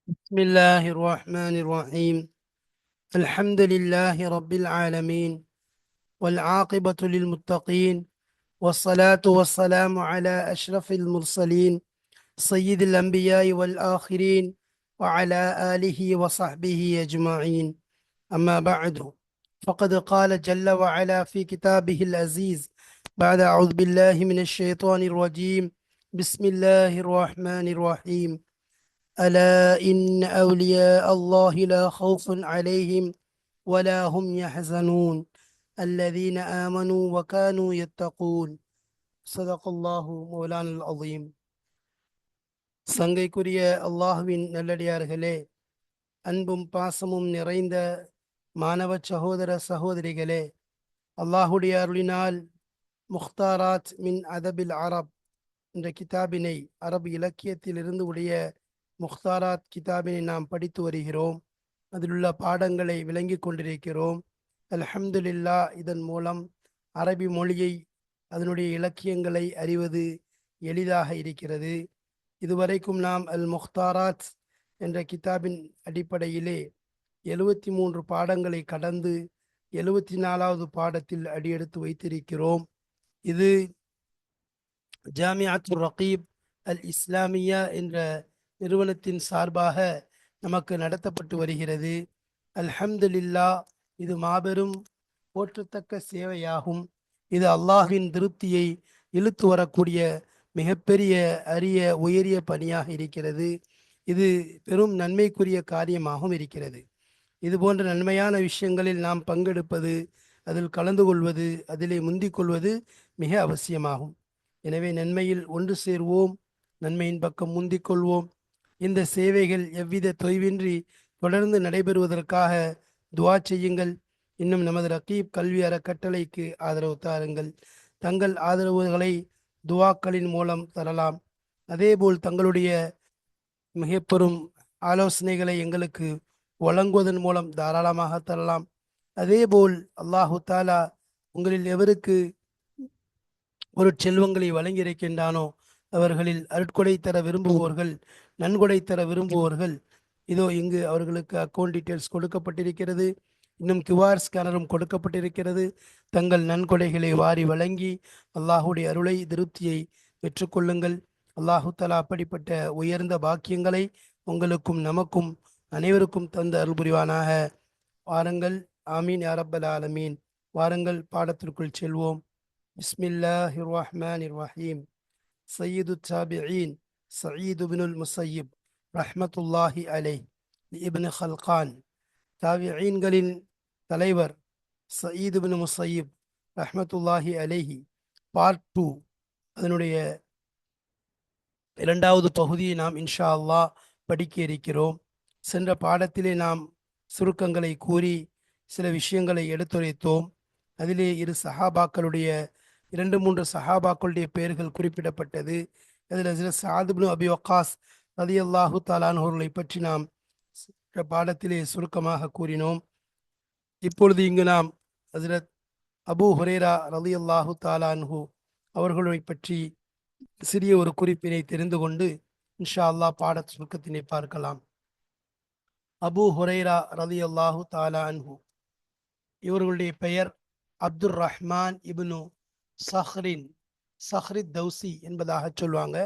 بسم الله الرحمن الرحيم. الحمد لله رب العالمين، والعاقبة للمتقين، والصلاة والسلام على أشرف المرسلين سيد الأنبياء والآخرين، وعلى آله وصحبه أجمعين. أما بعد، فقد قال جل وعلا في كتابه العزيز بعد أعوذ بالله من الشيطان الرجيم. بسم الله الرحمن الرحيم. ألا إن أولياء الله لا خوف عليهم ولا هم يحزنون الذين آمنوا وكانوا يتقون. صدق الله مولانا العظيم. சங்கைக்குரிய அல்லாஹுவின் நல்லடியார்களே, அன்பும் பாசமும் நிறைந்த மாணவ சகோதர சகோதரிகளே, அல்லாஹுடைய அருளினால் முக்தாராத் மின் அதபில் அரப் என்ற கிதாபினை, அரபு இலக்கியத்திலிருந்து உடைய முக்தாராத் கிதாபினை நாம் படித்து வருகிறோம். அதிலுள்ள பாடங்களை விளங்கி கொண்டிருக்கிறோம். அல்ஹம்துலில்லா, இதன் மூலம் அரபி மொழியை, அதனுடைய இலக்கியங்களை அறிவது எளிதாக இருக்கிறது. இதுவரைக்கும் நாம் அல் முக்தாராத் என்ற கிதாபின் அடிப்படையிலே 73 பாடங்களை கடந்து 74வது பாடத்தில் அடியெடுத்து வைத்திருக்கிறோம். இது ஜாமிஅத்துர் ரகீப் அல் இஸ்லாமியா என்ற நிறுவனத்தின் சார்பாக நமக்கு நடத்தப்பட்டு வருகிறது. அல்ஹம்துலில்லா, இது மாபெரும் போற்றத்தக்க சேவையாகும். இது அல்லாஹ்வின் திருப்தியை இழுத்து வரக்கூடிய மிகப்பெரிய அரிய உயரிய பணியாக இருக்கிறது. இது பெரும் நன்மைக்குரிய காரியமாகவும் இருக்கிறது. இது போன்ற நன்மையான விஷயங்களில் நாம் பங்கெடுப்பது, அதில் கலந்து கொள்வது, அதிலே முந்திக் கொள்வது மிக அவசியமாகும். எனவே நன்மையில் ஒன்று சேர்வோம், நன்மையின் பக்கம் முந்திக் கொள்வோம். இந்த சேவைகள் எவ்வித தொய்வின்றி தொடர்ந்து நடைபெறுவதற்காக துவா செய்யுங்கள். இன்னும் நமது ரகீப் கல்வி அறக்கட்டளைக்கு ஆதரவு தாருங்கள். தங்கள் ஆதரவுகளை துவாக்களின் மூலம் தரலாம். அதேபோல் தங்களுடைய மிகப்பெரும் ஆலோசனைகளை எங்களுக்கு வழங்குவதன் மூலம் தாராளமாக தரலாம். அதேபோல் அல்லாஹு தாலா உங்களில் எவருக்கு ஒரு செல்வங்களை வழங்கியிருக்கின்றானோ அவர்களில் அருட்கொடை தர விரும்புவோர்கள், நன்கொடை தர விரும்புவோர்கள், இதோ இங்கு அவர்களுக்கு அக்கௌண்ட் டீட்டெயில்ஸ் கொடுக்கப்பட்டிருக்கிறது. இன்னும் கியூஆர் ஸ்கேனரும் கொடுக்கப்பட்டிருக்கிறது. தங்கள் நன்கொடைகளை வாரி வழங்கி அல்லாஹுடைய அருளை திருப்தியை பெற்றுக்கொள்ளுங்கள். அல்லாஹு தலா அப்படிப்பட்ட உயர்ந்த பாக்கியங்களை உங்களுக்கும் நமக்கும் அனைவருக்கும் தந்த அருள் புரிவானாக. வாருங்கள். ஆமீன் யா ரப்பல் ஆலமீன். வாருங்கள், பாடத்திற்குள் செல்வோம். பிஸ்மில்லாஹிர் ரஹ்மானிர் ரஹீம். சையீது தாபிஈன் சயீது பினுல் முஸையிப் ரஹ்மத்துல்லாஹி அலைஹ் இப்னு ஹல்கான். தாபிஈன்களின் தலைவர் சயீது பின் முஸையிப் ரஹ்மத்துல்லாஹி அலைஹி, பார்ட் 2, அதனுடைய 2வது பகுதியை நாம் இன்ஷா அல்லாஹ் படிக்க இருக்கிறோம். சென்ற பாடத்திலே நாம் சுருக்கங்களை கூறி சில விஷயங்களை எடுத்துரைத்தோம். அதிலே 2 சஹாபாக்களுடைய 2-3 சஹாபாக்களுடைய பெயர்கள் குறிப்பிடப்பட்டது. அதில் ஹஜ்ரத் சஅத் இப்னு அபி வக்காஸ் ரலியல்லாஹு தஆலா அன்ஹுவை பற்றி நாம் பாடத்திலே சுருக்கமாக கூறினோம். இப்பொழுது இங்கு நாம் ஹஜ்ரத் அபூ ஹுரைரா ரலியல்லாஹு தஆலா அன்ஹு அவர்களை பற்றி சிறிய ஒரு குறிப்பினை தெரிந்து கொண்டு இன்ஷா அல்லாஹ் பாட சுருக்கத்தினை பார்க்கலாம். அபூ ஹுரைரா ரலியல்லாஹு தஆலா அன்ஹு, இவர்களுடைய பெயர் அப்துர் ரஹ்மான் இப்னு சஹ்ரின் சஹ்ரித் தௌசி என்பதாக சொல்லுவாங்க.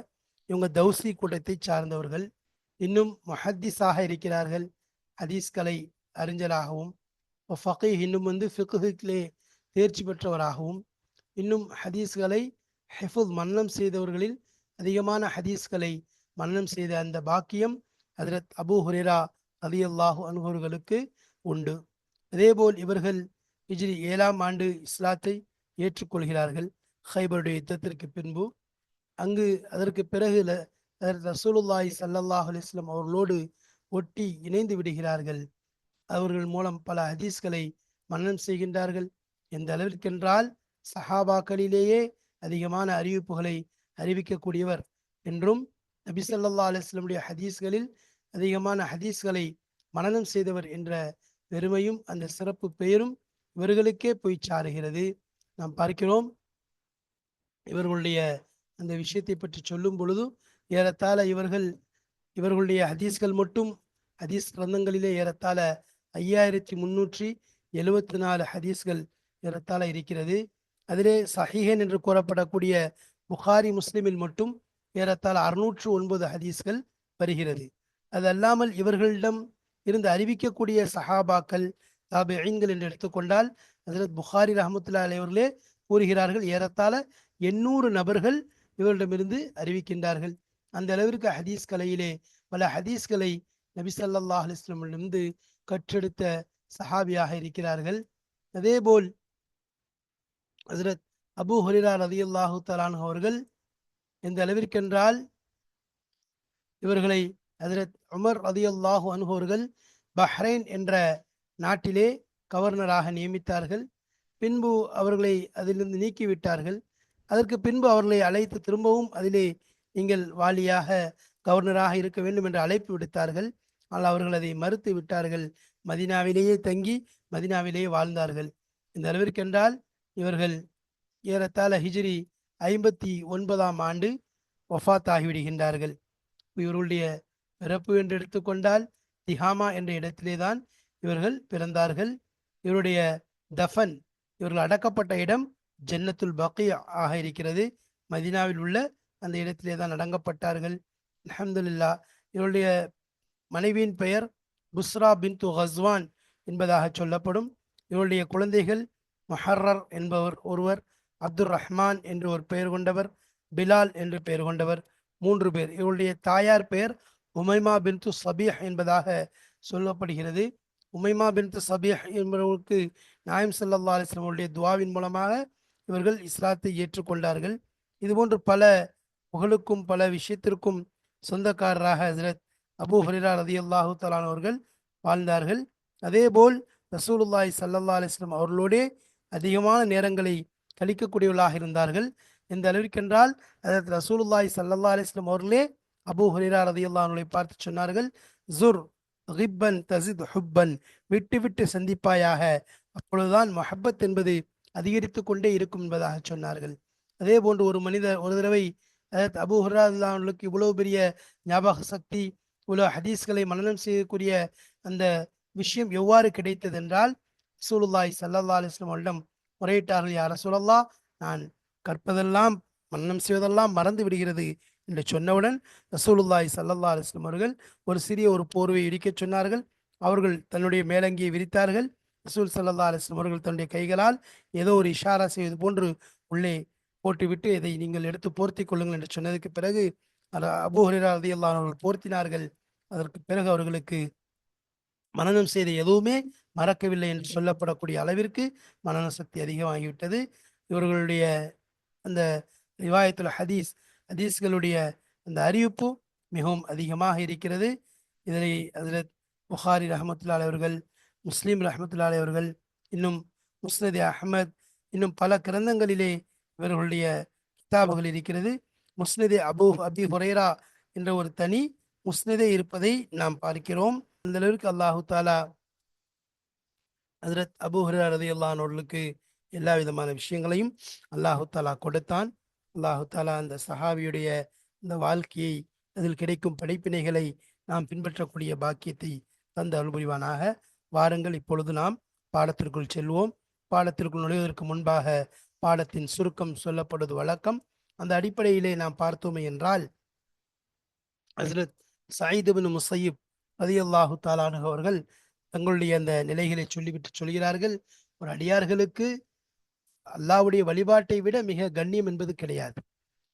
இவங்க தௌசி கூட்டத்தை சார்ந்தவர்கள். இன்னும் முஹத்திஸாக இருக்கிறார்கள், ஹதீஸ்களை அறிஞராகவும். ஃபகீஹ், இன்னும் ஃபிக்ஹிலே தேர்ச்சி பெற்றவராகவும், இன்னும் ஹதீஸ்களை ஹிஃபுஸ் மன்னனம் செய்தவர்களில் அதிகமான ஹதீஸ்களை மன்னனம் செய்த அந்த பாக்கியம் ஹஜ்ரத் அபூ ஹுரைரா ரலியல்லாஹு அன்ஹு அவர்களுக்கு உண்டு. அதேபோல் இவர்கள் ஹிஜ்ரி 7ஆம் ஆண்டு இஸ்லாத்தை ஏற்றுக்கொள்கிறார்கள், ஹைபருடைய யுத்தத்திற்கு பின்பு. அங்கு அதற்கு பிறகு ரசூலுல்லாஹி ஸல்லல்லாஹு அலைஹி வஸல்லம் அவர்களோடு ஒட்டி இணைந்து விடுகிறார்கள். அவர்கள் மூலம் பல ஹதீஸ்களை மன்னனம் செய்கின்றார்கள். எந்த அளவிற்கென்றால் சஹாபாக்களிலேயே அதிகமான அறிவிப்புகளை அறிவிக்கக்கூடியவர் என்றும், நபி ஸல்லல்லாஹு அலைஹி வஸல்லம் ஹதீஸ்களில் அதிகமான ஹதீஸ்களை மனனம் செய்தவர் என்ற பெருமையும் அந்த சிறப்பு பெயரும் இவர்களுக்கே போய் சாருகிறது. நாம் பார்க்கிறோம், இவர்களுடைய அந்த விஷயத்தை பற்றி சொல்லும் பொழுது ஏறத்தாழ இவர்களுடைய ஹதீஸ்கள் மட்டும் ஹதீஸ் கிரந்தங்களிலே ஏறத்தாழ 5374 ஹதீஸ்கள் ஏறத்தாழ இருக்கிறது. அதிலே சஹீஹன் என்று கூறப்படக்கூடிய புகாரி முஸ்லிமில் மட்டும் ஏறத்தாழ 609 ஹதீஸ்கள் வருகிறது. அது அல்லாமல் இவர்களிடம் இருந்து அறிவிக்கக்கூடிய சஹாபாக்கள் தாபிஈன்கள் என்று எடுத்துக்கொண்டால் ஹஜ்ரத் புகாரி ரஹ்மத்துல்லாஹி அலைஹி அவர்களே கூறுகிறார்கள், ஏறத்தாழ 800 நபர்கள் இவரிடமிருந்து அறிவிக்கின்றார்கள். அந்த அளவிற்கு ஹதீஸ் கலையிலே பல ஹதீஸ்களை நபி ஸல்லல்லாஹு அலைஹி வஸல்லமிடமிருந்து கற்றெடுத்த சஹாபியாக இருக்கிறார்கள். அதேபோல் ஹஜ்ரத் அபூ ஹுரைரா ரலியல்லாஹு தஆலா அன்ஹு அவர்கள் எந்த அளவிற்கென்றால் இவர்களை ஹஜ்ரத் உமர் ரலியல்லாஹு அன்ஹு அவர்கள் பஹ்ரைன் என்ற நாட்டிலே கவர்னராக நியமித்தார்கள். பின்பு அவர்களை அதிலிருந்து நீக்கிவிட்டார்கள். அதற்கு பின்பு அவர்களை அழைத்து திரும்பவும் அதிலே நீங்கள் வாலியாக கவர்னராக இருக்க வேண்டும் என்று அழைப்பு விடுத்தார்கள். ஆனால் அவர்கள் அதை மறுத்து விட்டார்கள். மதீனாவிலேயே தங்கி மதீனாவிலேயே வாழ்ந்தார்கள். இந்த அளவிற்கென்றால் இவர்கள் ஏறத்தாழ ஹிஜ்ரி 59ஆம் ஆண்டு வஃபாத் ஆகிவிடுகின்றார்கள். இவர்களுடைய பிறப்பு என்று எடுத்துக்கொண்டால் திஹாமா என்ற இடத்திலே தான் இவர்கள் பிறந்தார்கள். இவருடைய தஃபன், இவர்கள் அடக்கப்பட்ட இடம் ஜன்னத்துல் பக்கி ஆக இருக்கிறது. மதீனாவில் உள்ள அந்த இடத்திலே தான் அடங்கப்பட்டார்கள். அல்ஹம்துலில்லாஹ். இவருடைய மனைவியின் பெயர் புஸ்ரா பின்து கஸ்வான் என்பதாக சொல்லப்படும். இவருடைய குழந்தைகள் முஹர்ரர் என்பவர் ஒருவர், அப்துர் ரஹ்மான் என்று ஒரு பெயர் கொண்டவர், பிலால் என்று பெயர் கொண்டவர், 3 பேர். இவருடைய தாயார் பெயர் உமைமா பின்து சபீஹ் என்பதாக சொல்லப்படுகிறது. உமைமா பின்து சபீஹ் என்பவருக்கு நாயம் ஸல்லல்லாஹு அலைஹி வஸல்லம் அவருடைய துவாவின் மூலமாக இவர்கள் இஸ்லாத்தை ஏற்றுக்கொண்டார்கள். இதுபோன்று பல புகழுக்கும் பல விஷயத்திற்கும் சொந்தக்காரராக ஹஜ்ரத் அபூ ஹுரைரா ரலியல்லாஹு தஆலா அவர்கள் வாழ்ந்தார்கள். அதேபோல் ரசூலுல்லாஹி ஸல்லல்லாஹு அலைஹி வஸல்லம் அவர்களோடே அதிகமான நேரங்களை கழிக்கக்கூடியவர்களாக இருந்தார்கள். எந்த அளவிற்கென்றால் ஹஜ்ரத் ரசூலுல்லாஹி ஸல்லல்லாஹு அலைஹி வஸல்லம் அவர்களே அபூ ஹுரைரா ரலியல்லாஹு அன்ஹுவை பார்த்து சொன்னார்கள், ஜுர் கிப்பன் தஸித் ஹுப்பன், விட்டு விட்டு சந்திப்பாயாக, அப்பொழுதுதான் மஹப்பத் என்பது அதிகரித்து கொண்டே இருக்கும் என்பதாக சொன்னார்கள். அதே போன்று ஒரு மனிதர் ஒரு தடவை ஹஜ்ரத் அபூ ஹுரைரா ரலியல்லாஹு அன்ஹுவுக்கு இவ்வளவு பெரிய ஞாபக சக்தி, இவ்வளவு ஹதீஸ்களை மனனம் செய்யக்கூடிய அந்த விஷயம் எவ்வாறு கிடைத்தது என்றால், ரசூலுல்லாஹி ஸல்லல்லாஹு அலைஹி வஸல்லம் அவர்களிடம் முறையிட்டார்கள், யா ரசூலல்லாஹ், நான் கற்பதெல்லாம் மனனம் செய்வதெல்லாம் மறந்து விடுகிறது என்று சொன்னவுடன் ரசூலுல்லாஹி ஸல்லல்லாஹு அலைஹி வஸல்லம் அவர்கள் ஒரு சிறிய ஒரு போர்வை இடிக்கச் சொன்னார்கள். அவர்கள் தன்னுடைய மேலங்கியை விரித்தார்கள். ரசூல் ஸல்லல்லாஹு அலைஹி வஸல்லம் அவர்கள் தன்னுடைய கைகளால் ஏதோ ஒரு இஷாரா செய்வது போன்று உள்ளே போட்டுவிட்டு இதை நீங்கள் எடுத்து போர்த்தி கொள்ளுங்கள் என்று சொன்னதுக்கு பிறகு அபூ ஹுரைரா ரலியல்லாஹு அன்ஹு அவர்கள் போர்த்தினார்கள். அதற்கு பிறகு அவர்களுக்கு மனனம் செய்த எதுவுமே மறக்கவில்லை என்று சொல்லப்படக்கூடிய அளவிற்கு மனன சக்தி அதிகமாகிவிட்டது. இவர்களுடைய அந்த ரிவாயத்துல் ஹதீஸ்களுடைய அந்த அறிவிப்பு மிகவும் அதிகமாக இருக்கிறது. இதனை ஹஜ்ரத் புகாரி ரஹ்மத்துல்லாஹி அலைஹி அவர்கள், முஸ்லிம் ரஹ்மத்துல்லாஹி அலைஹி அவர்கள், இன்னும் முஸ்னத் அஹ்மத், இன்னும் பல கிரந்தங்களிலே இவர்களுடைய கிதாபுகள் இருக்கிறது. முஸ்னத் அபி ஹுரைரா என்ற ஒரு தனி முஸ்னதே இருப்பதை நாம் பார்க்கிறோம். அந்த அளவிற்கு அல்லாஹு தாலா ஹஜ்ரத் அபூ ஹுரைரா ரலியல்லாஹு அன்ஹு அவர்களுக்கு எல்லா விதமான விஷயங்களையும் அல்லாஹு தாலா கொடுத்தான். அல்லாஹு தாலா அந்த சஹாபியுடைய இந்த வாழ்க்கையை, அதில் கிடைக்கும் படிப்பினைகளை நாம் பின்பற்றக்கூடிய பாக்கியத்தை தந்து அருள் புரிவானாக. வாருங்கள், இப்பொழுது நாம் பாடத்திற்குள் செல்வோம். பாடத்திற்குள் நுழைவதற்கு முன்பாக பாடத்தின் சுருக்கம் சொல்லப்படுவது வழக்கம். அந்த அடிப்படையிலே நாம் பார்த்தோமே என்றால், ஹஜ்ரத் சயீத் இப்னு முஸையிப் ரலியல்லாஹு தஆலா அன்ஹு அவர்கள் தங்களுடைய அந்த நிலைகளை சொல்லிவிட்டு சொல்கிறார்கள், ஒரு அடியார்களுக்கு அல்லாஹ்வுடைய வழிபாட்டை விட மிக கண்ணியம் என்பது கிடையாது.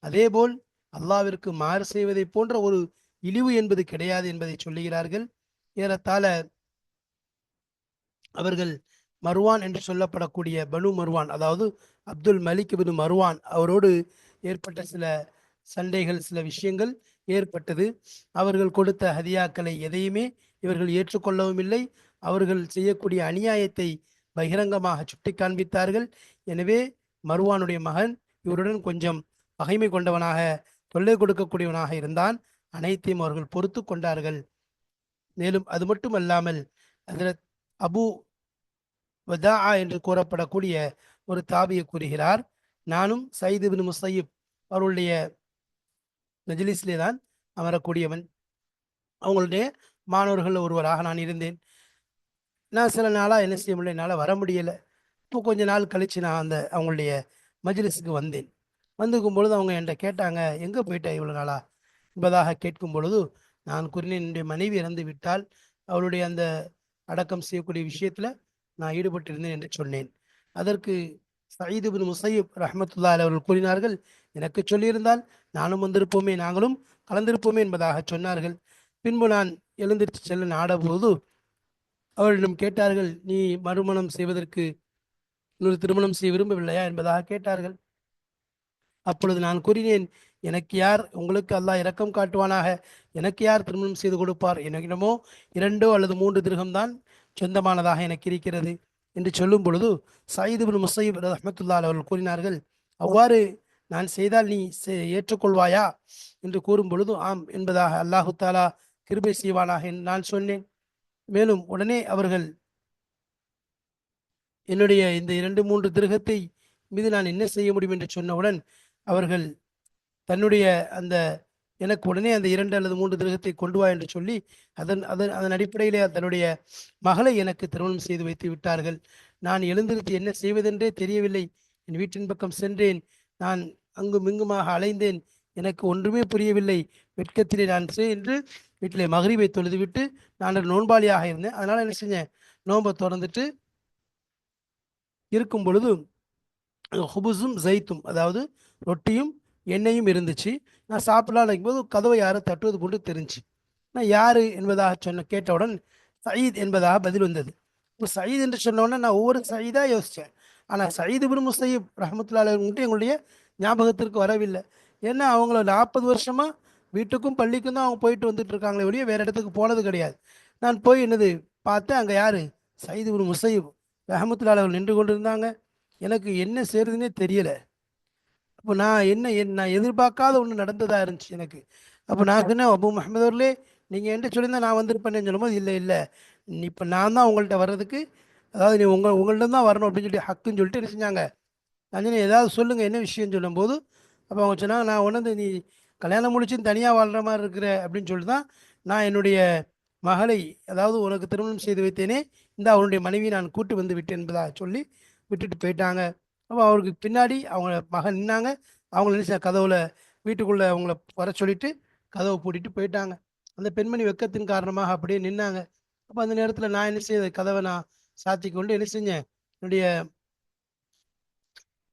அதேபோல் அல்லாஹ்விற்கு மாறு செய்வதை போன்ற ஒரு இழிவு என்பது கிடையாது என்பதை சொல்லுகிறார்கள். ஏறத்தாழ அவர்கள் மர்வான் என்று சொல்லப்படக்கூடிய பனு மர்வான், அதாவது அப்துல் மலிக் இப்னு மர்வான் அவரோடு ஏற்பட்ட சில சண்டைகள், சில விஷயங்கள் ஏற்பட்டது. அவர்கள் கொடுத்த ஹதியாக்களை எதையுமே இவர்கள் ஏற்றுக்கொள்ளவும் இல்லை. அவர்கள் செய்யக்கூடிய அநியாயத்தை பகிரங்கமாக சுட்டி காண்பித்தார்கள். எனவே மர்வானுடைய மகன் இவருடன் கொஞ்சம் பகைமை கொண்டவனாக, தொல்லை கொடுக்கக்கூடியவனாக இருந்தான். அனைத்தையும் அவர்கள் பொறுத்து கொண்டார்கள். மேலும் அது மட்டுமல்லாமல் ஹஜ்ரத் அபு வதா என்று கூறப்படக்கூடிய ஒரு தாபியை கூறுகிறார், நானும் சயீத் இப்னு முஸையிப் அவர்களுடைய மஜ்லிஸிலே தான் அமரக்கூடியவன். அவங்களுடைய மாணவர்கள் ஒருவராக நான் இருந்தேன். நான் சில நாளாக என்ன செய்ய முடியல, என்னால் வர முடியலை. இப்போ கொஞ்ச நாள் கழித்து நான் அந்த அவங்களுடைய மஜ்லிஸுக்கு வந்தேன். வந்துக்கும் பொழுது அவங்க என்கிட்ட கேட்டாங்க, எங்கே போயிட்ட இவ்வளோ நாளா என்பதாக கேட்கும் பொழுது நான் கூறினேன், என்னுடைய மனைவி இறந்து விட்டால் அவளுடைய அந்த அடக்கம் செய்யக்கூடிய விஷயத்தில் நான் ஈடுபட்டிருந்தேன் என்று சொன்னேன். அதற்கு சயீத் இப்னு முஸையிப் ரஹ்மத்துல்லாஹி அலைஹி அவர்கள் கூறினார்கள், எனக்கு சொல்லியிருந்தால் நானும் வந்திருப்போமே, நாங்களும் கலந்திருப்போமே என்பதாக சொன்னார்கள். பின்பு நான் எழுந்திருச்சு செல்ல நாடபோது அவர்களிடம் கேட்டார்கள், நீ மறுமணம் செய்வதற்கு இன்னொரு திருமணம் செய்ய விரும்பவில்லையா என்பதாக கேட்டார்கள். அப்பொழுது நான் கூறினேன், எனக்கு யார், உங்களுக்கு அல்லாஹ் இரக்கம் காட்டுவானாக, எனக்கு யார் திருமணம் செய்து கொடுப்பார், எனக்கிடமோ 2 அல்லது 3 திருகம்தான் சொந்தமானதாக எனக்கு இருக்கிறது என்று சொல்லும் பொழுது சயீத் இப்னு முஸையிப் ரஹ்மத்துல்லாஹி அவர்கள் கூறினார்கள், அவ்வாறு நான் செய்தால் நீ ஏற்றுக்கொள்வாயா என்று கூறும் பொழுது ஆம் என்பதாக அல்லாஹு தாலா கிருபை செய்வானாக என்று நான் சொன்னேன். மேலும் உடனே அவர்கள் என்னுடைய இந்த 2-3 திருகத்தை மீது நான் என்ன செய்ய முடியும் என்று சொன்னவுடன் அவர்கள் தன்னுடைய அந்த எனக்கு உடனே அந்த 2 அல்லது 3 திருகத்தை கொண்டு வா என்று சொல்லி அதன் அதன் அதன் அடிப்படையிலே தன்னுடைய மகளை எனக்கு திருமணம் செய்து வைத்து விட்டார்கள். நான் எழுந்திருத்து என்ன செய்வதென்றே தெரியவில்லை. என் வீட்டின் பக்கம் சென்றேன். நான் அங்கும் இங்குமாக அலைந்தேன். எனக்கு ஒன்றுமே புரியவில்லை. வெட்கத்திலே நான் சென்று வீட்டிலே மகரிபை தொழுதுவிட்டு நான் ஒரு நோன்பாளியாக இருந்தேன். அதனால் என்ன செஞ்சேன், நோன்பை திறந்துட்டு இருக்கும் பொழுது ஹுபுஸும் ஜெய்த்தும், அதாவது ரொட்டியும் எண்ணெயும் இருந்துச்சு. நான் சாப்பிடலாம் நினைக்கும்போது கதவை யாரை தட்டுவது போன்று தெரிஞ்சு. நான் யார் என்பதாக கேட்டவுடன் சயீத் என்பதாக பதில் வந்தது. இப்போ சயீத் என்று சொன்னவுடனே நான் ஒவ்வொரு சயீதாக யோசித்தேன். ஆனால் சயீத் இப்னு முஸையிப் ரஹ்மத்துல்லாஹி அலைஹி மட்டும் எங்களுடைய ஞாபகத்திற்கு வரவில்லை. ஏன்னா அவங்கள 40 வருஷமாக வீட்டுக்கும் பள்ளிக்கும் தான் அவங்க போயிட்டு வந்துட்டு இருக்காங்களே ஒழிய வேறு இடத்துக்கு போனது கிடையாது. நான் போய் என்னது பார்த்தேன், அங்கே யார், சயீத் இப்னு முஸையிப் ரஹ்மத்துல்லாஹி அலைஹி நின்று கொண்டு இருந்தாங்க. எனக்கு என்ன செய்யறதுன்னே தெரியலை. அப்போ நான் எதிர்பார்க்காத ஒன்று நடந்ததாக இருந்துச்சு எனக்கு. அப்போ நான் சொன்னேன், அபு முஹம்மது அவர்களே, நீங்கள் என்கிட்ட சொல்லியிருந்தா நான் வந்திருப்பேன்னு சொல்லும்போது, இல்லை இல்லை, இப்போ நான் தான் உங்கள்கிட்ட வர்றதுக்கு, அதாவது நீ உங்கள்கிட்ட தான் வரணும் அப்படின்னு சொல்லி ஹக்குன்னு சொல்லிட்டு என்ன செஞ்சாங்க. நான் சொன்னேன், ஏதாவது சொல்லுங்கள் என்ன விஷயம்னு சொல்லும்போது, அப்போ அவங்க சொன்னாங்க, நான் உணர்ந்து நீ கல்யாணம் முடிச்சுன்னு தனியாக வாழ்கிற மாதிரி இருக்கிற அப்படின்னு சொல்லிட்டு தான் நான் என்னுடைய மகளை, அதாவது உனக்கு திருமணம் செய்து வைத்தேனே, இந்த அவனுடைய மனைவி நான் கூட்டு வந்து விட்டேன் என்பதாக சொல்லி விட்டுட்டு போயிட்டாங்க. அப்போ அவருக்கு பின்னாடி அவங்க மகன் நின்னாங்க. அவங்கள நினைச்ச கதவுல வீட்டுக்குள்ளே அவங்கள வர சொல்லிட்டு கதவை பூட்டிட்டு போயிட்டாங்க. அந்த பெண்மணி வெக்கத்தின் காரணமாக அப்படியே நின்னாங்க. அப்போ அந்த நேரத்தில் நான் என்ன செய்த, கதவை நான் சாத்தி கொண்டு என்ன செஞ்சேன், என்னுடைய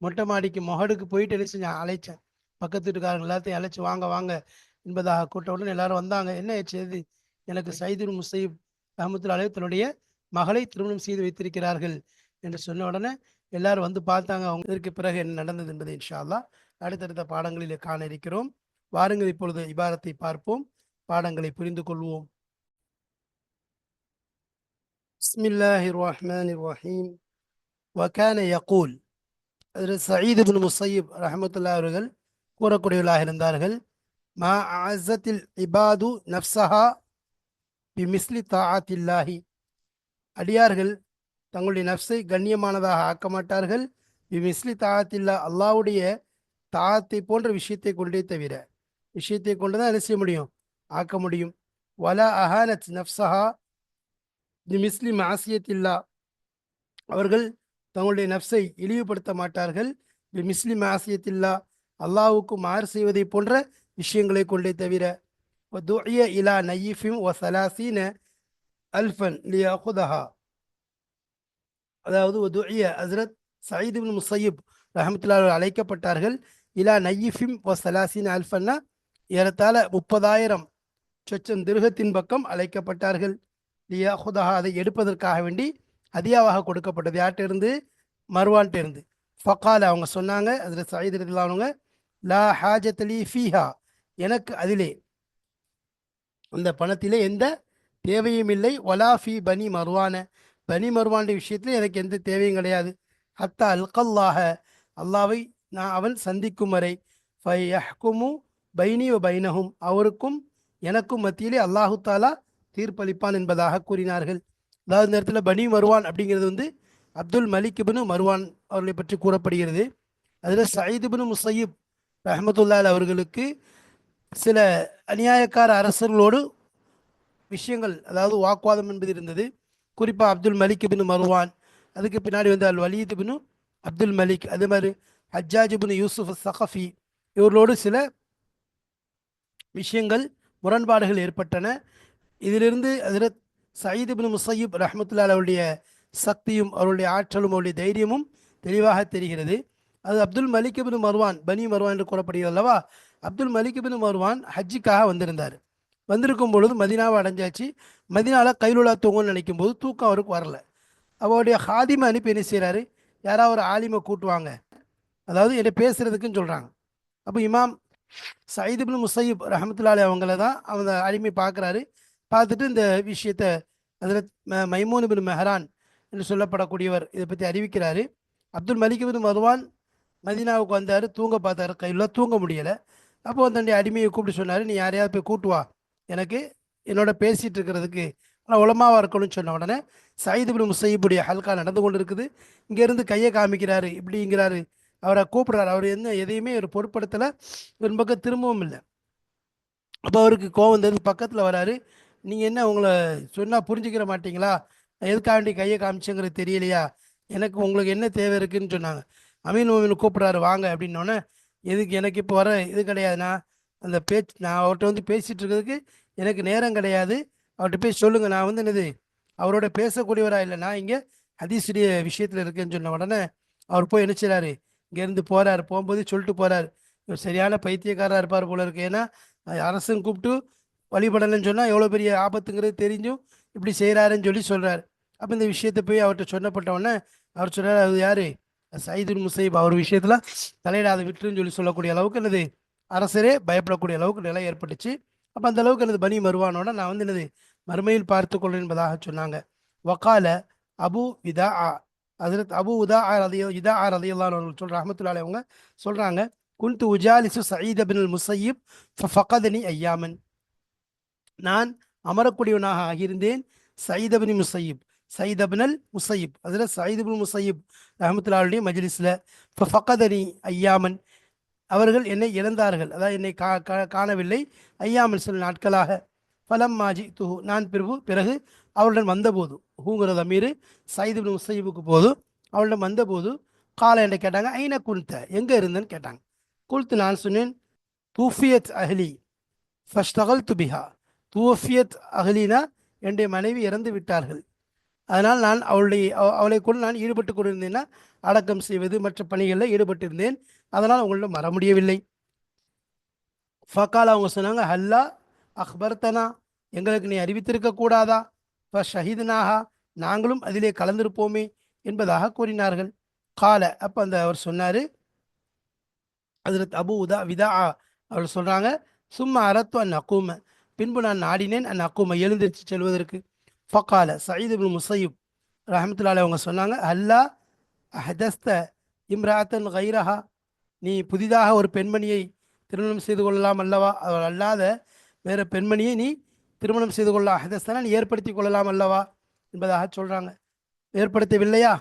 மொட்டை மாடிக்கு மொகடுக்கு போயிட்டு என்ன செஞ்சேன், அழைச்சேன். பக்கத்து வீட்டுக்காரங்க எல்லாத்தையும் அழைச்சி வாங்க வாங்க என்பதாக கூட்ட உடனே எல்லாரும் வந்தாங்க. என்ன செய்து, எனக்கு சயீத் இப்னு முஸையிப் ரஹ்மத்துல்லாஹி அலைஹி தன்னுடைய மகளை திருமணம் செய்து வைத்திருக்கிறார்கள் என்று சொன்ன உடனே எல்லாரும் வந்து பார்த்தாங்க. அவங்க இதற்கு பிறகு என்ன நடந்தது என்பதை இன்ஷா அல்லாஹ் அடுத்தடுத்த பாடங்களிலே காண இருக்கிறோம். வாருங்கள் இப்பொழுது இபாரத்தை பார்ப்போம், பாடங்களை புரிந்து கொள்வோம். பிஸ்மில்லாஹிர் ரஹ்மானிர் ரஹீம். வகான யகூல், அதில் சயீத் இப்னு முஸையிப் ரஹ்மத்துல்லாஹி அவர்கள் கூறக்கூடியவர்களாக இருந்தார்கள், மா அஸத்தில் இபாது நஃப்ஸஹா பிமிஸ்லி தாஅத்தில்லாஹி, அடியார்கள் தங்களுடைய நஃப்ஸை கண்ணியமானதாக ஆக்க மாட்டார்கள், பிமிஸ்லி தாஅத்தில்லா, அல்லாஹ்வுடைய தாத்தை போன்ற விஷயத்தை கொண்டே தவிர, விஷயத்தை கொண்டு தான் என்ன செய்ய முடியும், ஆக்க முடியும். வலா அஹானத் நஃப்ஸஹா பிமிஸ்லி மாசியத்தில்லா, அவர்கள் தங்களுடைய நஃப்ஸை இழிவுபடுத்த மாட்டார்கள், பிமிஸ்லி மாசியத்தில்லா, அல்லாஹ்வுக்கு மாறு செய்வதை போன்ற விஷயங்களை கொண்டே தவிர. வதுஇய இலா நயீஃபிம் வ சலாசீன அல்ஃபன் லியகுதஹா, அதாவது வதுஇய ஹஸ்ரத் சயீத் இப்னு முஸையிப் ரஹ்மத்துல்லாஹி அழைக்கப்பட்டார்கள், இலா நயீஃபிம் வ சலாசீன அல்ஃபன்னா ஏறத்தாழ 30,000 சொச்சம் திருகத்தின் பக்கம் அழைக்கப்பட்டார்கள். லியகுதஹா, அதை எடுப்பதற்காக வேண்டி ஹதியாவாக கொடுக்கப்பட்டது. யார்கிட்ட மர்வான்கிட்ட இருந்து. ஃபகால, அவங்க சொன்னாங்க, ஹஸ்ரத் சயீத் ரலியல்லாஹு அன்ஹு, லா ஹாஜத் லீ ஃபீஹா, எனக்கு அதிலே அந்த பணத்திலே எந்த தேவையும் இல்லை. வலா ஃபி பனி மர்வான, பனி மர்வானுடைய விஷயத்தில் எனக்கு எந்த தேவையும் கிடையாது. ஹத்தா அல்கல்லாஹ, அல்லாவை நான் அவன் சந்திக்கும் வரை, ஃபயஹ்குமு பைனி வ பைனஹும், அவருக்கும் எனக்கும் மத்தியிலே அல்லாஹு தாலா தீர்ப்பளிப்பான் என்பதாக கூறினார்கள். அதாவது இந்த இடத்துல பனி மர்வான் அப்படிங்கிறது அப்துல் மலிக் இப்னு மர்வான் அவர்களை பற்றி கூறப்படுகிறது. அதில் சயீத் இப்னு முஸையிப் ரஹ்மத்துல்லாஹி அவர்களுக்கு சில அநியாயக்கார அரசர்களோடு விஷயங்கள், அதாவது வாக்குவாதம் என்பது இருந்தது. குறிப்பாக அப்துல் மலிக் பின் மருவான், அதுக்கு பின்னாடி வந்து அல் வலீத் பின் அப்துல் மலிக், அதே மாதிரி ஹஜ்ஜாஜ் பின் யூசுப் சகஃபி, இவர்களோடு சில விஷயங்கள் முரண்பாடுகள் ஏற்பட்டன. இதிலிருந்து ஹஜ்ரத் சயீத் இப்னு முஸையிப் ரஹ்மத்துல்லாஹி அவருடைய சக்தியும் அவருடைய ஆற்றலும் அவருடைய தைரியமும் தெளிவாக தெரிகிறது. அது அப்துல் மலிக் இப்னு மர்வான், பனி மர்வான் என்று கூறப்படுகிறது அல்லவா. அப்துல் மலிக் இப்னு மர்வான் ஹஜ்ஜுக்காக வந்திருந்தார். வந்திருக்கும் பொழுது மதினாவை அடைஞ்சாச்சு. மதினாவில் கைலுலா தூங்கன்னு நினைக்கும் போது தூக்கம் அவருக்கு வரல. அவருடைய ஹாதிமை அனுப்பி என்ன செய்கிறாரு, யாராவது ஒரு ஆலிமை கூட்டுவாங்க, அதாவது என்னை பேசுறதுக்குன்னு சொல்கிறாங்க. அப்போ இமாம் சயீத் இப்னு முஸையிப் ரஹமத்துல்லாஹி அவங்கள தான் அவங்க அடிமை பார்க்குறாரு. பார்த்துட்டு இந்த விஷயத்த அதில் மைமூன் பின் மெஹரான் என்று சொல்லப்படக்கூடியவர் இதை பற்றி அறிவிக்கிறாரு. அப்துல் மலிக் பின் மர்வான் மதீனாவுக்கு வந்தார், தூங்க பார்த்தாரு, கையில் தூங்க முடியலை. அப்போ தன்னுடைய அடிமையை கூப்பிட்டு சொன்னார், நீ யாரையாவது போய் கூட்டுவா, எனக்கு என்னோட பேசிகிட்டு இருக்கிறதுக்கு ஆனால் உலமாவாக இருக்கணும்னு சொன்ன உடனே சயீத் இப்னு முஸையிபுடைய ஹல்கா நடந்து கொண்டு இருக்குது. இங்கேருந்து கையை காமிக்கிறாரு, இப்படிங்கிறாரு, அவரை கூப்பிடுறாரு. அவர் என்ன எதையுமே ஒரு பொருட்படுத்தலை, இவன் பக்கம் திரும்பவும் இல்லை. அப்போ அவருக்கு கோவம் வந்தது, பக்கத்தில் வராரு. நீங்கள் என்ன உங்களை சொன்னால் புரிஞ்சுக்கிற மாட்டீங்களா, எதுக்காண்டி கையை காமிச்சுங்கிறது தெரியலையா, எனக்கு உங்களுக்கு என்ன தேவை இருக்குதுன்னு சொன்னாங்க. அமீன் மோமின் கூப்பிட்றாரு, வாங்க அப்படின்னோடனே, எதுக்கு, எனக்கு இப்போ வர இது கிடையாதுண்ணா, அந்த பேச்சு நான் அவர்கிட்ட வந்து பேசிகிட்டு இருக்கிறதுக்கு எனக்கு நேரம் கிடையாது, அவர்கிட்ட போய் சொல்லுங்கள், நான் வந்து என்னது அவரோட பேசக்கூடியவராக இல்லை, நான் இங்கே ஹதீஸுடைய விஷயத்தில் இருக்கேன்னு சொன்ன உடனே அவர் போய் என்ன செய்கிறாரு, இங்கேருந்து போகிறார். போகும்போது சொல்லிட்டு போகிறார், இவர் சரியான பைத்தியக்காரராக இருப்பார் போல இருக்கு. ஏன்னா அரசன் கூப்பிட்டு வழிபடலைன்னு சொன்னால் எவ்வளோ பெரிய ஆபத்துங்கிறது தெரிஞ்சும் இப்படி செய்கிறாருன்னு சொல்லி சொல்கிறார். அப்போ இந்த விஷயத்தை போய் அவர்கிட்ட சொன்னப்பட்ட உடனே அவர் சொல்கிறார், அது யார், சயீத் இப்னு முஸையிப், அவர் விஷயத்தில் தலையிடாத விட்டுருன்னு சொல்லி சொல்லக்கூடிய அளவுக்கு என்னது அரசரே பயப்படக்கூடிய அளவுக்கு நிலை ஏற்பட்டுச்சு. அப்போ அந்த அளவுக்கு என்னது பனி மருவானோட நான் வந்து என்னது மறுமையில் பார்த்து கொள்ளும் என்பதாக சொன்னாங்க. வக்கால அபு இதா ஹஜ்ரத் அபு இதா ரலியல்லாஹு அன்ஹு சொல்ற ரஹ்மத்துல்லாஹி அவங்க சொல்கிறாங்க, குன்து உஜாலிசு சயீத் பின் முஸையிப் ஃபஃபகதனி ஐயாமன், நான் அமரக்கூடியவனாக ஆகியிருந்தேன் சயீத் பின் முஸையிப், சயீத் பின் முஸையிப், அதில் சயீத் பின் முஸையிப் ரஹ்மத்துல்லாஹி மஜ்லிஸில் ஃபஃபகதனி ஐயாமன், அவர்கள் என்னை இழந்தார்கள், அதாவது என்னை காணவில்லை, ஐயாமன் சில நாட்களாக. ஃபலம் மாஜி துஹு, நான் பிறகு அவளுடன் வந்தபோது, ஹூங்கிறது அமீர் சயீத் பின் முஸையிபுக்கு போது அவளிடம் வந்தபோது, காலை என்ன கேட்டாங்க, ஐன குன்த, எங்கே இருந்தேன்னு கேட்டாங்க. குல்த்து, நான் சொன்னேன், தூஃபியத் அஹ்லி ஃபஷ்தகல் துபிஹா, தூஃபியத் அஹ்லினா என்னுடைய மனைவி இறந்து விட்டார்கள், அதனால் நான் அவளை கூட நான் ஈடுபட்டு கொண்டிருந்தேன்னா அடக்கம் செய்வது மற்ற பணிகளில் ஈடுபட்டிருந்தேன், அதனால் உங்களிடம் வர முடியவில்லை. ஃபக்கால், அவங்க சொன்னாங்க, ஹல்லா அக்பர்தனா, எங்களுக்கு நீ அறிவித்திருக்க கூடாதா, ஃப ஷஹீத்னாஹா, நாங்களும் அதிலே கலந்திருப்போமே என்பதாக கூறினார்கள். கால, அப்போ அந்த அவர் சொன்னார், ஹஜ்ரத் அபு விதா அவர் சொல்கிறாங்க, சும்மா அரத்து அன் அக்கூம, பின்பு நான் நாடினேன் அன் அக்கூம, எழுந்திருச்சு செல்வதற்கு. ஃபக்கால சயீத் இப்னு முஸையிப் ரஹமத்துல்லாஹி அவங்க சொன்னாங்க, அல்லா அஹதஸ்த இம்ராத்தன் கைரஹா, நீ புதிதாக ஒரு பெண்மணியை திருமணம் செய்து கொள்ளலாம் அல்லவா, அவள் அல்லாத வேறு பெண்மணியை நீ திருமணம் செய்து கொள்ள அஹதஸ்தனா, நீ ஏற்படுத்தி கொள்ளலாம் அல்லவா என்பதாக சொல்கிறாங்க. ஏற்படுத்தவில்லையா?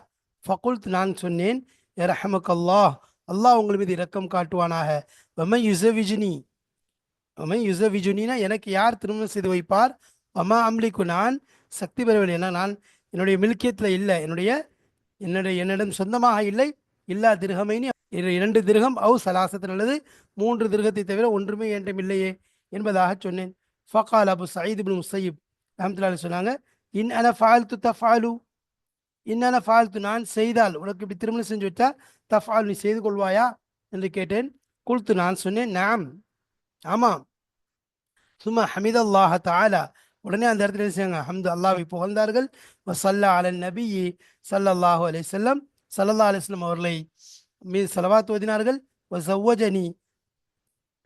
ஃபகுல்த், நான் சொன்னேன், ரஹமக் அல்லாஹ், அல்லாஹ் உங்கள் மீது இரக்கம் காட்டுவானாக. வமை யுசவிஜுனி, வமை யுசவிஜுனினா எனக்கு யார் திருமணம் செய்து வைப்பார், அம்மா அம்லிக்கு, நான் சக்தி பெறவில்லை, ஏன்னா நான் என்னுடைய மில்கியத்தில் இல்லை, என்னிடம் சொந்தமாக இல்லை, இல்லா திருகமைனி, 2 திருகம் அவு சலாசத்தின், அல்லது 3 திருகத்தை தவிர ஒன்றுமே என்றும் இல்லையே என்பதாக சொன்னேன். ஃபகால் அபு சயீத் இப்னு முஸையிப் ரஹ்மத்துல்லாஹி சொன்னாங்க, இன் அன ஃபால்து தஃபாலு, இன்னன ஃபால்த்து, நான் செய்தால், உனக்கு இப்படி திருமணம் செஞ்சு விட்டா, தஃபால், நீ செய்து கொள்வாயா என்று கேட்டேன். குல்த்து, நான் சொன்னேன், நாம், ஆமாம். சும்மா ஹமித் அல்லாஹ் தாலா, உடனே அந்த இடத்துல செய்யுங்க, ஹம்து, அல்லாஹ்வை புகழ்ந்தார்கள். வசல்லா அலன் நபி ஸல்லல்லாஹு அலைஹி வஸல்லம், ஸல்லல்லாஹு அலைஹி வஸல்லம் அவர்களை மீது ஸலவாத் ஓதினார்கள். வஸவ்வஜனி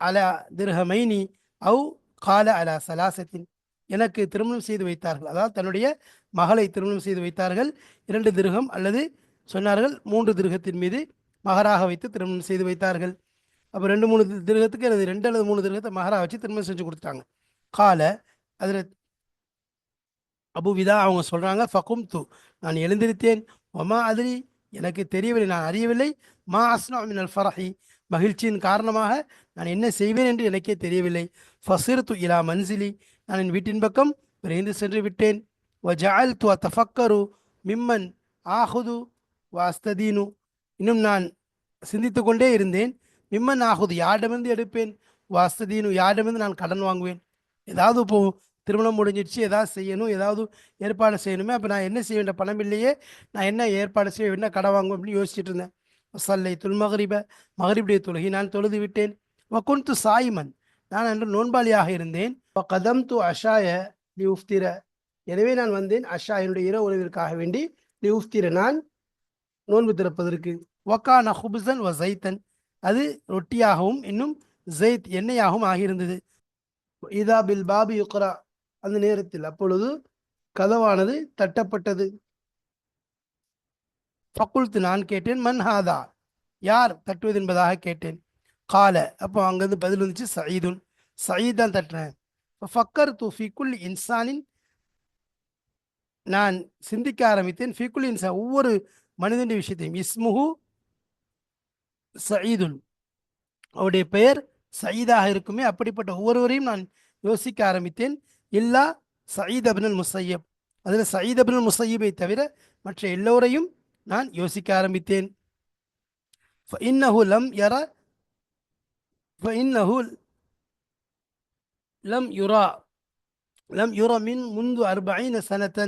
அலா திர்ஹமைனி அவு கால அலா சலாசத்தின், எனக்கு திருமணம் செய்து வைத்தார்கள், அதாவது தன்னுடைய மகளை திருமணம் செய்து வைத்தார்கள், 2 திருகம் அல்லது சொன்னார்கள் 3 திருகத்தின் மீது மகராக வைத்து திருமணம் செய்து வைத்தார்கள். அப்போ 2-3 திருகத்துக்கு அல்லது 2 அல்லது 3 திருகத்தை மகராக வச்சு திருமணம் செஞ்சு கொடுத்தாங்க. கால, அதில் அபு விதா அவங்க சொல்கிறாங்க, ஃபகும் து, நான் எழுந்திருத்தேன், ஒமா அதிரி, எனக்கு தெரியவில்லை, நான் அறியவில்லை, மா அஸ்னா மினல் ஃபரஹி, மகிழ்ச்சியின் காரணமாக நான் என்ன செய்வேன் என்று எனக்கே தெரியவில்லை. ஃபசிர்து இலா மன்சிலி, நான் என் வீட்டின் பக்கம் விரைந்து சென்று விட்டேன். வஜஅல்து அத்தஃபக்கரு மிம்மன் ஆஹுது வாஸ்ததீனு, இன்னும் நான் சிந்தித்து கொண்டே இருந்தேன். மிம்மன் ஆகுது, யாரிடமிருந்து எடுப்பேன், வாஸ்ததீனு, யாரிடமிருந்து நான் கடன் வாங்குவேன். ஏதாவது இப்போ திருமணம் முடிஞ்சிடுச்சு, ஏதாவது செய்யணும், ஏதாவது ஏற்பாடு செய்யணுமே, அப்போ நான் என்ன செய்ய வேண்டிய பணம் இல்லையே, நான் என்ன ஏற்பாடு செய்ய, என்ன கடன் வாங்குவேன் அப்படின்னு யோசிச்சுட்டு இருந்தேன். சல்லைத்துல் மகரிப, மகரிபுடைய தொழுகை நான் தொழுது விட்டேன். வகுன்து சாயிமன், நான் அன்று நோன்பாளியாக இருந்தேன். கதம் து அஷாய லி உஃப்திர, எனவே நான் வந்தேன் அஷா, என்னுடைய இரவு உணவிற்காக வேண்டி, லி உஃப்திர, நான் நோன்பு திறப்பதற்கு. வக்கான ஹுப்சன் வ ஜைத்தன், அது ரொட்டியாகவும் இன்னும் ஜெய்த் எண்ணெயாகவும் ஆகியிருந்தது. இதா பில் பாபி யுக்ரா, அந்த நேரத்தில் அப்பொழுது கதவானது தட்டப்பட்டது. ஃபகுல்து, நான் கேட்டேன், மன் ஹாதா, யார் தட்டுவது என்பதாக கேட்டேன். கால, அப்போ அங்கிருந்து பதில் வந்துச்சு, சயீதுன், சயீத் தான் தட்டுறேன். ஃபக்கர் து ஃபிகுல் இன்சானின், நான் சிந்திக்க ஆரம்பித்தேன். ஃபிகுல் இன்சான், ஒவ்வொரு மனிதனுடைய விஷயத்தையும், இஸ்முஹு சயீதுன், அவருடைய பெயர் சயீதாக இருக்குமே, அப்படிப்பட்ட ஒவ்வொருவரையும் நான் யோசிக்க ஆரம்பித்தேன். இல்லா சயீத் அப்னுல் முஸையப், அதில் சயீத் அப்னுல் முஸையபை தவிர மற்ற எல்லோரையும் நான் யோசிக்க ஆரம்பித்தேன். فإنه لم يرى فإنه لم يرى لم يرى من منذ 40 سنة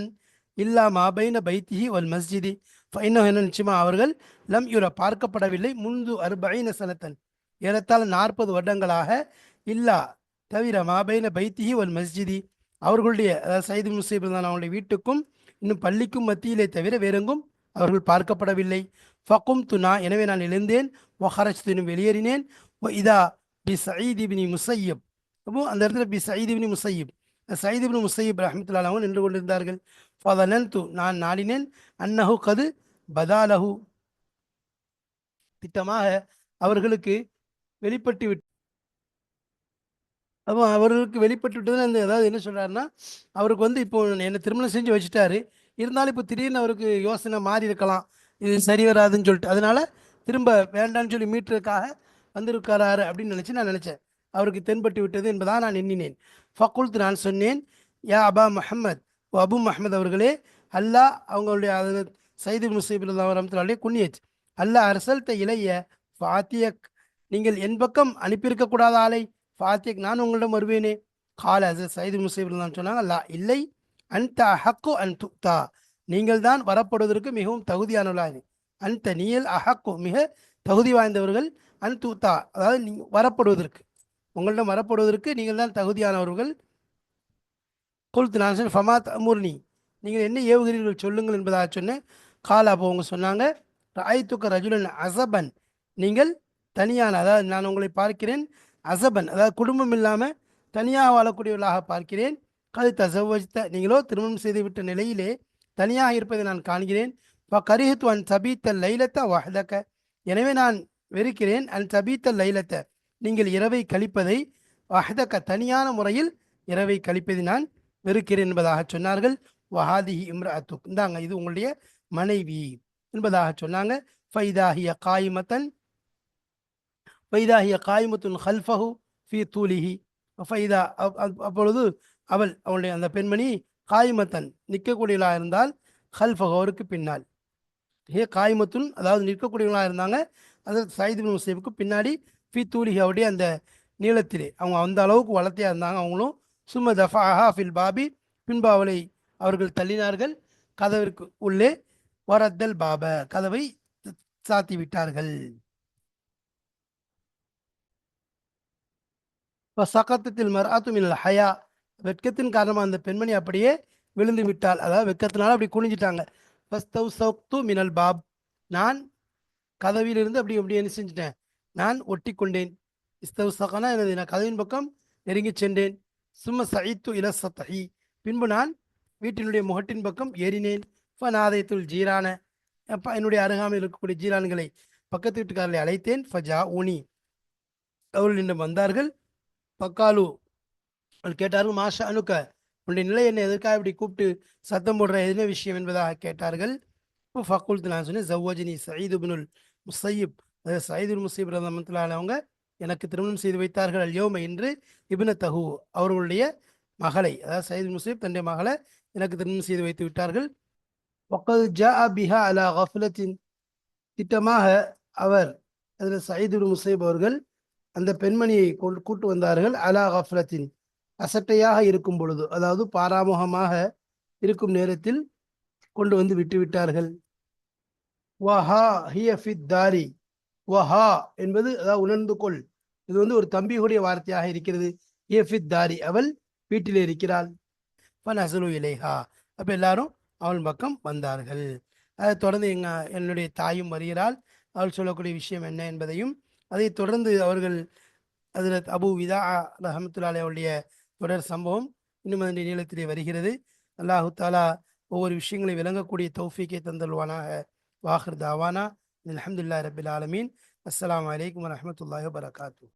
إلا ما بين بيته والمسجد. فإنه, நிச்சயமா அவர்கள், லம் யுரா, பார்க்கப்படவில்லை, முந்து 40 சனத்தன், ஏறத்தாழ 40 வருடங்களாக, இல்லா, தவிர, மாபைன பைத்திஹி வல் மஸ்ஜிதி, அவர்களுடைய, அதாவது சயீத் முஸைப் தான், அவருடைய வீட்டுக்கும் இன்னும் பள்ளிக்கும் மத்தியிலே தவிர வேறெங்கும் அவர்கள் பார்க்கப்படவில்லை. ஃபகும் துனா, எனவே நான் எழுந்தேன். வஹரஜ்து, வெளியேறினேன். இதா பி சயீத் இப்னி முஸையப், அப்போ அந்த இடத்துல பி சயீத் இப்னி முஸையப், சயீத் இப்னு முஸையப் ரஹ்மத்துல்லாஹி அலைஹி நின்று கொண்டிருந்தார்கள். ஃபதனன்து, நான் நாடினேன், அன்னஹு கது பதாலஹு, திட்டமாக அவர்களுக்கு வெளிப்பட்டு விட்டு, அப்போ அவர்களுக்கு வெளிப்பட்டு விட்டது. அந்த அதாவது என்ன சொல்றாருன்னா, அவருக்கு வந்து இப்போ என்னை திருமணம் செஞ்சு வச்சுட்டாரு, இருந்தாலும் இப்போ திடீர்னு அவருக்கு யோசனை மாறி இருக்கலாம், இது சரி வராதுன்னு சொல்லிட்டு, அதனால திரும்ப வேண்டான்னு சொல்லி மீட்டருக்காக வந்திருக்கிறாரு அப்படின்னு நினச்சி நான் நினச்சேன். அவருக்கு தென்பட்டு விட்டது என்பதாக நான் எண்ணினேன். ஃபக்குல்த், நான் சொன்னேன், யா அபா முஹம்மத், ஓ அபு முஹம்மது அவர்களே, அல்லாஹ், அவங்களுடைய சயீத் முஸைப் ரஹ்மத்துல்லாஹி குன்னியத், அல்லாஹ் அரசல்த இலைய ஃபாத்தியக், நீங்கள் என் பக்கம் அனுப்பியிருக்கக்கூடாத ஆளை, ஃபாத்தியக், நான் உங்களிடம் வருவேனே. கால, அது சயீத் முஸைப் தான் சொன்னாங்க, அல்லா, இல்லை, அன்த அஹக்கு அன் துக்தா, நீங்கள் தான் வரப்படுவதற்கு மிகவும் தகுதியானவர்களாக, அந்த நீயல் அஹக்கு, மிக தகுதி வாய்ந்தவர்கள், அன் துக்தா, அதாவது நீங்கள் வரப்படுவதற்கு, உங்களிடம் வரப்படுவதற்கு நீங்கள் தான் தகுதியானவர்கள். கொல்த்து, நான் சொன்னேன், ஃபமாத் அமூர்னி, நீங்கள் என்ன ஏவுகிறீர்கள் சொல்லுங்கள் என்பதாக சொன்னேன். கால, அப்போ அவங்க சொன்னாங்க, ராய்த்துக்க ரஜுலன் அசபன், நீங்கள் தனியான, அதாவது நான் உங்களை பார்க்கிறேன், அசபன், அதாவது குடும்பம் இல்லாமல் தனியாக வாழக்கூடியவர்களாக பார்க்கிறேன். கது தசவஜ்த, நீங்களோ திருமணம் செய்துவிட்ட நிலையிலே தனியாக இருப்பதை நான் காண்கிறேன். கரிஹத்து அன் சபீத்த லைலத்த வஹதக்க, எனவே நான் வெறுக்கிறேன், அன் சபீத்த லைலத்த, நீங்கள் இரவை கழிப்பதை, வஹதக்க, தனியான முறையில் இரவை கழிப்பதை நான் வெறுக்கிறேன் என்பதாக சொன்னார்கள். வஹாதிஹி இம்ரஅத்துக், இந்தாங்க, இது உங்களுடைய மனைவி என்பதாக சொன்னாங்க. ஃபைதாஹிய காயிமத்தன், ஃபைதாஹிய காயிமத்துன் ஹல்ஃபஹு ஃபி தூலிஹி, ஃபைதா, அப்பொழுது அவள், அவளுடைய அந்த பெண்மணி, காயிமத்தன், நிற்கக்கூடியவளாக இருந்தால், ஹல்ஃபஹு, அவருக்கு பின்னால், ஹே காயிமத்துன், அதாவது நிற்கக்கூடியவங்களாக இருந்தாங்க, அது சயீத் இப்னு முஸையபுக்கு பின்னாடி, ஃபி தூலிஹி, அவருடைய அந்த நீளத்திலே, அவங்க அந்த அளவுக்கு வளர்த்தியாக இருந்தாங்க அவங்களும். சும்ம தஃபஹா ஃபில் பாபி, பின்பு அவளை அவர்கள் தள்ளினார்கள் கதவிற்கு உள்ளே. வரத்தல் பாப, கதவை சாத்தி விட்டார்கள். சகத்தத்தில் மர்ஆத்து மினல் ஹயா, வெட்கத்தின் காரணமாக அந்த பெண்மணி அப்படியே விழுந்து விட்டாள், அதாவது வெட்கத்தினால அப்படி குனிஞ்சிட்டாங்க. ஃபஸ்தவ்சக்து மினல் பாப், நான் கதவிலிருந்து அப்படி அப்படி என்ன செஞ்சிட்டேன், நான் ஒட்டி கொண்டேன். இஸ்தவ்சகனா, எனது, நான் கதவின் பக்கம் நெருங்கி சென்றேன். சும்ம சயீத்து இல சத்தஹி, பின்பு நான் வீட்டினுடைய முகட்டின் பக்கம் ஏறினேன். ஃபநாதைத்துல் ஜீரான, அப்போ என்னுடைய அருகாமையில் இருக்கக்கூடிய ஜீரான்களை, பக்கத்து வீட்டுக்காரர்களை அழைத்தேன். ஃபஜா ஊனி, அவர்கள் இன்னும் வந்தார்கள். பக்காலு, அவள் கேட்டார்கள், மாஷா அனுக்க, உன்னுடைய நிலை என்ன, எதற்காக இப்படி கூப்பிட்டு சத்தம் போடுற, என்ன விஷயம் என்பதாக கேட்டார்கள். இப்போ ஃபக்குல்த்து, நான் சொன்னேன், ஜவ்வஜினி சயீத் இப்னுல் முஸையப், சயீத் இப்னு முஸையப் ரஹ்மத்துல்லாஹி அலைஹி, அவங்க எனக்கு திருமணம் செய்து வைத்தார்கள். அல்யௌம, இன்று, இப்ன தஹு, அவர்களுடைய மகளை, அதாவது சயீத் முஸைப் தன்னுடைய மகளை எனக்கு திருமணம் செய்து வைத்து விட்டார்கள். வக்கது ஜாஅ பிஹா அலா கஃப்லத்தின், திட்டமாக அவர், அதில் சயீத் முஸைப் அவர்கள் அந்த பெண்மணியை கூட்டு வந்தார்கள். அலா கஃப்லத்தின், அசட்டையாக இருக்கும் பொழுது, அதாவது பாராமுகமாக இருக்கும் நேரத்தில் கொண்டு வந்து விட்டு விட்டார்கள். வஹா ஹிய ஃபித் தாரி, வஹா என்பது அதாவது உணர்ந்து கொள், இது வந்து ஒரு தம்பியுடைய வார்த்தையாக இருக்கிறது. ஹிய ஃபித் தாரி, அவள் வீட்டிலே இருக்கிறாள். ஃபனஸலு இலைஹா, அப்போ எல்லாரும் அவள் பக்கம் வந்தார்கள். அதைத் தொடர்ந்து என்னுடைய தாயும் வருகிறாள். அவள் சொல்லக்கூடிய விஷயம் என்ன என்பதையும், அதைத் தொடர்ந்து அவர்கள் ஹஜ்ரத் அபு விதா ரஹமத்துல்லாஹி அவருடைய தொடர் சம்பவம் இன்னும் அதனுடைய நீளத்திலே வருகிறது. அல்லாஹு தாலா ஒவ்வொரு விஷயங்களை விளங்கக்கூடிய தௌஃபீக்கை தந்தல்வானாக. வாஹிர் தாவானா அல்ஹம்துலில்லாஹி ரப்பில் ஆலமீன். அஸ்ஸலாமு அலைக்கும் வரஹ்மத்துல்லாஹி வபரகாத்துஹு.